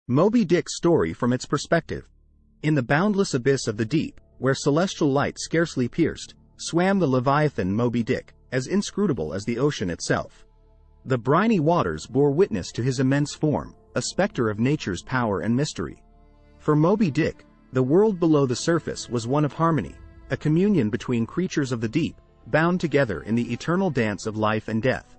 Moby Dick's story from its perspective. In the boundless abyss of the deep, where celestial light scarcely pierced, swam the Leviathan Moby Dick, as inscrutable as the ocean itself. The briny waters bore witness to his immense form, a specter of nature's power and mystery. For Moby Dick, the world below the surface was one of harmony, a communion between creatures of the deep, bound together in the eternal dance of life and death.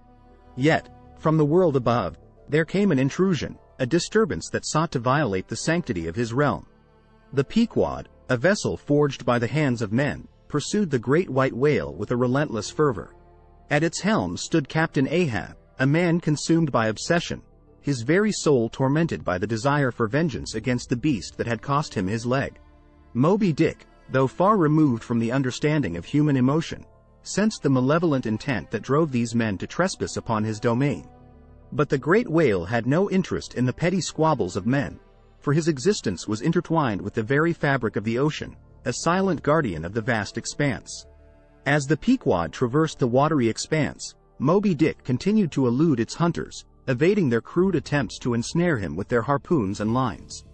Yet, from the world above, there came an intrusion, a disturbance that sought to violate the sanctity of his realm. The Pequod, a vessel forged by the hands of men, pursued the great white whale with a relentless fervor. At its helm stood Captain Ahab, a man consumed by obsession, his very soul tormented by the desire for vengeance against the beast that had cost him his leg. Moby Dick, though far removed from the understanding of human emotion, sensed the malevolent intent that drove these men to trespass upon his domain. But the great whale had no interest in the petty squabbles of men, for his existence was intertwined with the very fabric of the ocean, a silent guardian of the vast expanse. As the Pequod traversed the watery expanse, Moby Dick continued to elude its hunters, evading their crude attempts to ensnare him with their harpoons and lines.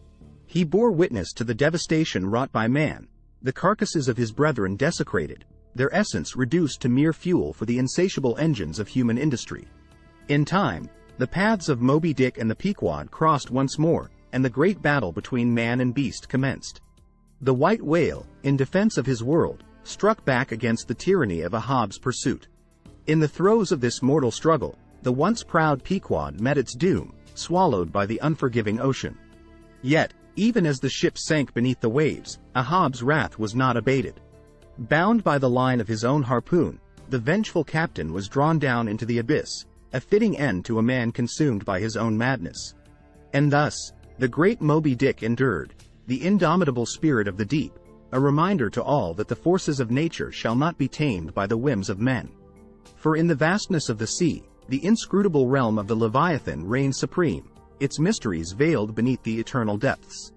He bore witness to the devastation wrought by man, the carcasses of his brethren desecrated, their essence reduced to mere fuel for the insatiable engines of human industry. In time, the paths of Moby Dick and the Pequod crossed once more, and the great battle between man and beast commenced. The white whale, in defense of his world, struck back against the tyranny of Ahab's pursuit. In the throes of this mortal struggle, the once proud Pequod met its doom, swallowed by the unforgiving ocean. Yet, even as the ship sank beneath the waves, Ahab's wrath was not abated. Bound by the line of his own harpoon, the vengeful captain was drawn down into the abyss, a fitting end to a man consumed by his own madness. And thus, the great Moby Dick endured, the indomitable spirit of the deep, a reminder to all that the forces of nature shall not be tamed by the whims of men. For in the vastness of the sea, the inscrutable realm of the Leviathan reigns supreme, its mysteries veiled beneath the eternal depths.